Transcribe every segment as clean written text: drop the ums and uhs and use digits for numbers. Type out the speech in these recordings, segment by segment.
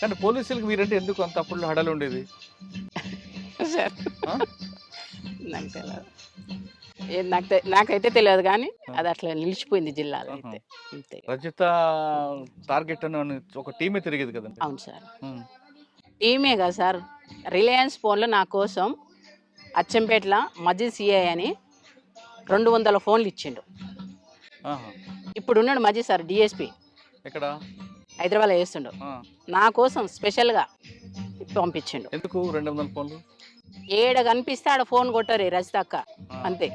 కానీ పోలీసులకి మీరంటే ఎందుకు అంత అప్పుడు హడలు ఉండేది? సార్ ఆ? నాకు తెలియదు. నాకైతే తెలియదు కానీ ఆ. అది అట్లా నిలిచిపోయింది జిల్లాలో ఆహా. అయితే. అంతే. రజిత టార్గెట్ అని ఒక టీమే తిరిగేది కదండి. అవును సార్. ఉమ్. టీమే కదా సార్. రిలయన్స్ ఫోన్లో నా కోసం అచ్చంపేటలో మజీద్ సిఐ అని 200 ఫోన్లు ఇచ్చిండు. ఆహా. ఇప్పుడు ఉన్నాడు మజీద్ సార్ డిఎస్పి ఎక్కడ? హైదరాబాద్లో చేస్తుండు. ఆ. నా కోసం స్పెషల్గా పంపించిండు. ఎందుకు 200 ఫోన్లు? ఏడ కనిపిస్తే ఆడ ఫోన్ కొట్టరు రజిత అక్క, ఆ. అంతే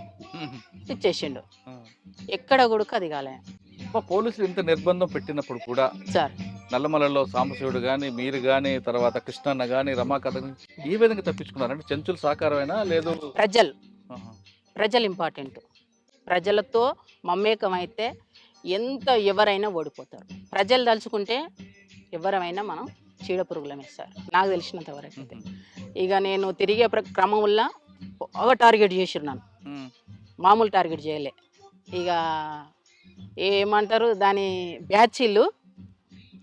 ఉహు. ఇచ్చేసిండు. ఆ. ఎక్కడ కొడుకు అది కాలే అబ్బా, పోలీసులు ఇంత నిర్బంధం పెట్టినప్పుడు కూడా సార్. నల్లమలలో సాంబశివుడు కానీ మీరు కానీ తర్వాత కృష్ణన్న కానీ రమాకథ గాని ఈ విధంగా తప్పించుకున్నారంటే చెంచుల సహకారమైనా లేదు? ఆహా. ప్రజలు ఇంపార్టెంట్. ప్రజలతో మమేకం అయితే ఎవరైనా ఓడిపోతారు. ప్రజలు తలుచుకుంటే ఎవరైనా మనం చీడపురుగులమే సార్, నాకు తెలిసినంత వరకు అయితే. ఉహు. ఇక నేను తిరిగే క్రమంలో బాగా టార్గెట్ చేసినాను, ఉమ్. మామూలు టార్గెట్ చేయలే. ఇక ఏమంటారు దాని బ్యాచీలు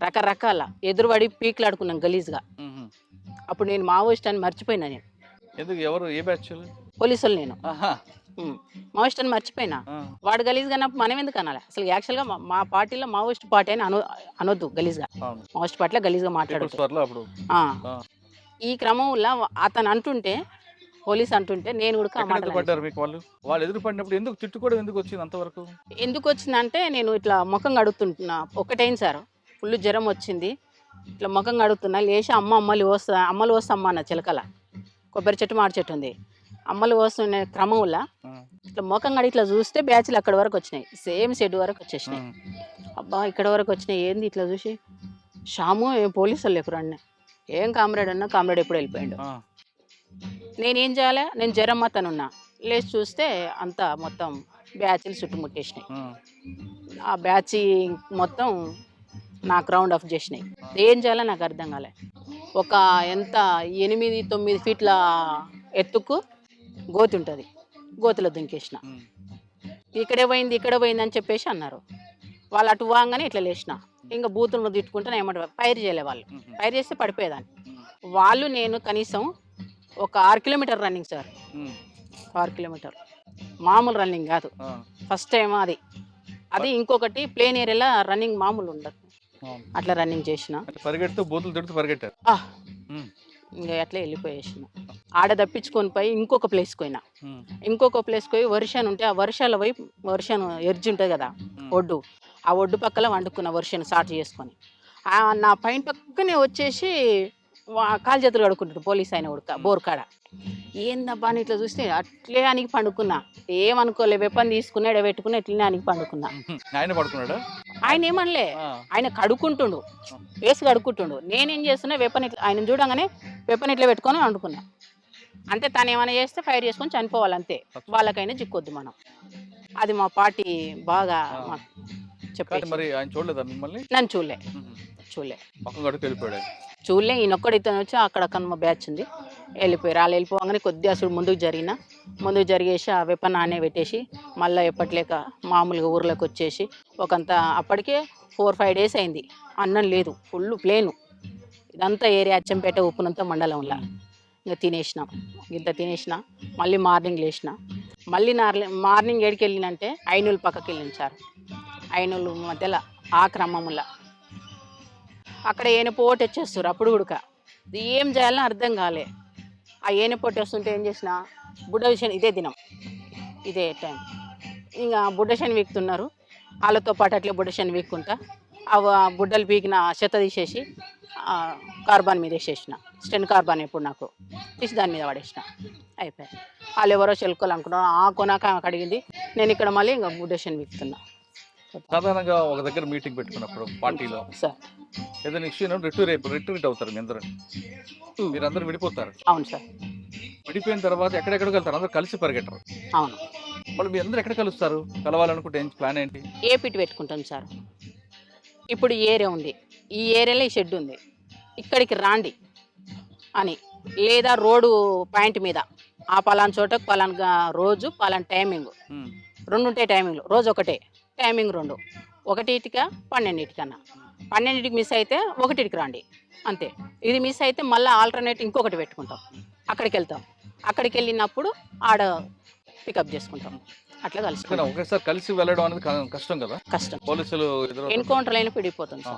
రకరకాల ఎదురుపడి పీకులాడుకున్నాను గలీజ్గా. ఉహు. అప్పుడు నేను మావోయిస్ట్ అని మర్చిపోయినా. నేను ఎందుకు? ఎవరు? ఏ బ్యాచ్? పోలీసులు నేను ఆహా. మావోయిస్ట్ అని మర్చిపోయినా. ఆ. వాడు గలీజ్గా అన్నప్పుడు మనం ఎందుకు అనాలి? అసలు యాక్చువల్గా మా పార్టీలో మావోయిస్ట్ పార్టీ అని అనొద్దు గలీజ్గా. అవును. మావోయిస్ట్ పార్టీలో గలీజ్గా పీపుల్స్ మాట్లాడదు. వార్లో అప్పుడు ఈ క్రమంలో అతను అంటుంటే, పోలీస్ అంటుంటే నేను కూడా ఆ ఎక్కడ మాటలు పడ్డారు మీకు వాళ్ళు? వాళ్ళు ఎదురు పడినప్పుడు ఎందుకు తిట్టుకోవడం ఎందుకు వచ్చింది అంతవరకు? ఎందుకు వచ్చిందంటే, నేను ఇట్లా ముఖం కడుగుతుంటున్నా. ఒకటైంది సార్, ఫుల్ జ్వరం వచ్చింది. ఇట్లా ముఖం కడుగుతున్నా, లేచి అమ్మలు వస్తా అమ్మ అన్న చిలకల. కొబ్బరి చెట్టు మాడి చెట్టు ఉంది. అమ్మలు వస్తున్న క్రమంలో ఆ. ఇట్లా ముఖం కడిగి ఇట్లా చూస్తే బ్యాచ్లు అక్కడి వరకు వచ్చినాయి, సేమ్ షెడ్ వరకు వచ్చేసినాయి. అబ్బా ఇక్కడ వరకు వచ్చినాయి ఏంది ఇట్లా చూసి, షాము ఏం పోలీసులు లేకురా అన్న. ఏం కామ్రేడ్ అన్నా, కామ్రేడ్ ఎప్పుడు వెళ్ళిపోయాడు. ఆ. నేనేం చేయాలి? నేను జ్వరం అతనున్నా. లేచి చూస్తే అంతా మొత్తం బ్యాచ్లు చుట్టుముట్టేసినాయి. ఆ. ఆ బ్యాచ్ మొత్తం నాకు రౌండ్ ఆఫ్ చేసినాయి. ఏం చేయాలో నాకు అర్థం కాలే. ఒక ఎంత 8-9 ఫీట్ల ఎత్తుకు గోతి ఉంటుంది, గోతిలో దుంకేసిన. ఉమ్. ఇక్కడ పోయింది అని చెప్పేసి అన్నారు. వాళ్ళు అటు వాగానే ఇట్లా లేచిన. ఇంకా బూతులను తిట్టుకుంటే ఏమంటారు, ఫైర్ చేయలే వాళ్ళు. ఉహు. ఫైర్ చేస్తే పడిపోయేదాన్ని. ఉమ్. వాళ్ళు నేను కనీసం ఒక 6 కిలోమీటర్ రన్నింగ్ సార్. ఉమ్. 6 కిలోమీటర్ మామూలు రన్నింగ్ కాదు. ఆ. ఫస్ట్ టైం అది ఇంకొకటి ప్లేన్ ఏరియాలో రన్నింగ్ మామూలు ఉండదు. అవును. అట్లా రన్నింగ్ చేసిన. అంటే పరిగెడుతూ బూతులు తిడుతూ పరిగెట్టారు. ఉమ్. ఇంకా అట్లా వెళ్ళిపోయేసిన. ఆడ తప్పించుకొని పోయి ఇంకొక ప్లేస్కి పోయినా. ఉమ్. ఇంకొక ప్లేస్కి పోయి వర్షాన్ని ఉంటే, ఆ వర్షాల వైపు వర్షాన్ని ఎర్జి ఉంటుంది కదా ఒడ్డు, ఆ ఒడ్డు పక్కల వండుకున్న వర్షాన్ని స్టార్ట్ చేసుకొని నా పైన పక్కనే వచ్చేసి కాలు చేతులు కడుక్కుంటాడు పోలీస్ ఆయన ఉడక బోర్కాడ. ఏందబ్బా అని ఇట్లా చూస్తే అట్లే అనికి పండుకున్నా. ఏమనుకోలే, వెపన్ తీసుకుని ఎడబెట్టుకుని ఎట్లనే అనికి పండుకున్నా. ఉహు. ఆయన పడుకున్నాడా? ఆయన ఏమనలే, ఆ. ఆయన కడుక్కుంటుండు, వేసి కడుక్కుంటుండు. నేనేం చేస్తున్నా, వెపన్ ఇట్లా ఆయన చూడంగానే వెపన్ ఇట్లా పెట్టుకొని వండుకున్నా. అంటే తను ఏమైనా చేస్తే ఫైర్ చేసుకొని చనిపోవాలంతే, వాళ్ళకైనా చిక్కొద్దు మనం. అది మా పార్టీ బాగా కానీ చెప్పేసి. మరి ఆయన చూడలేదా మిమ్మల్ని? నన్ను చూడలే. పక్కన గడుపు వెళ్ళిపోయాడు ఆయన. చూడలే. ఈయనొక్కడు ఇతను వచ్చి అక్కడ మా బ్యాచ్ ఉంది, వెళ్ళిపోయారు. వాళ్ళు వెళ్ళిపోగానే కొద్దిగా అసలు ముందుకు జరిగేసి ఆ వెపన్ ఆనే పెట్టేసి మళ్ళీ ఎప్పట్లేక మామూలుగా ఊర్లోకి వచ్చేసి ఒకంత అప్పటికే 4-5 days అయింది. అన్నం లేదు, ఫుల్ ప్లేను. ఇదంతా ఏరియా అచ్చంపేట ఉప్పునంత మండలంలో. ఇంకా తినేసిన మళ్ళీ మార్నింగ్ లేచిన. మళ్ళీ మార్నింగ్ ఏడికి వెళ్ళినంటే ఐనూలు పక్కకి వెళ్ళిన సార్. ఐనూలు మధ్యలో ఆ క్రమంలో అక్కడ ఏనపోటు వచ్చేస్తారు. అప్పుడు కూడా ఏం చేయాలని అర్థం కాలే. ఆ ఏనపోటు వస్తుంటే ఏం చేసిన, బుడ్డ విషయం ఇదే టైం ఇంకా బుడ్డశని వీక్తున్నారు. వాళ్ళతో పాటు అట్లే బుడ్డశని వీక్కుంటా ఆ బుడ్డలు పీకిన చెత్త తీసేసి కార్బాన్ మీద వేసేసిన. స్టెన్ కార్బాన్ ఎప్పుడు నాకు తీసి దాని మీద పడేసిన. అయిపోయాయి. వాళ్ళు ఎవరో చెలుకోలు అనుకున్నారు. ఆ కొనాక అడిగింది. నేను ఇక్కడ మళ్ళీ ఇంకా బుడ్డశని వీక్తున్నా. సాధారణంగా ఒక దగ్గర మీటింగ్ పెట్టుకున్నప్పుడు పార్టీలో సార్ ఏదైనా ఇష్యూ రిట్రీట్ అవుతారు మీ అందరూ. మీరందరూ విడిపోతారు. అవును సార్. విడిపోయిన తర్వాత ఎక్కడెక్కడికి వెళ్తారు? అందరూ కలిసి పరిగెట్టరు. అవును. వాళ్ళు మీ అందరూ ఎక్కడ కలుస్తారు? కలవాలనుకుంటే ప్లాన్ ఏంటి? ఏ పిట్ పెట్టుకుంటాం సార్. ఇప్పుడు ఈ ఏరియా ఉంది, ఈ ఏరియాలో ఈ షెడ్ ఉంది, ఇక్కడికి రాండి అని. లేదా రోడ్డు పాయింట్ మీద ఆ పలానా చోటకు పలానా రోజు పలానా టైమింగ్ 2 ఉంటాయి. టైమింగ్లు రోజు ఒకటే టైమింగ్ 2, 1 12 12కి మిస్ అయితే 1కి రండి. అంతే. ఇది మిస్ అయితే మళ్ళీ ఆల్టర్నేట్ ఇంకొకటి పెట్టుకుంటాం, అక్కడికి వెళ్తాం, అక్కడికి వెళ్ళినప్పుడు ఆడ పికప్ చేసుకుంటాం, అట్లా కానీ కలుసుకుంటాం. ఒకేసారి కలిసి వెళ్ళడం అనేది కష్టం కదా, కష్టం, పోలీసులు ఎదురు ఎన్కౌంటర్ అయినా పిడిపోతుంది సార్.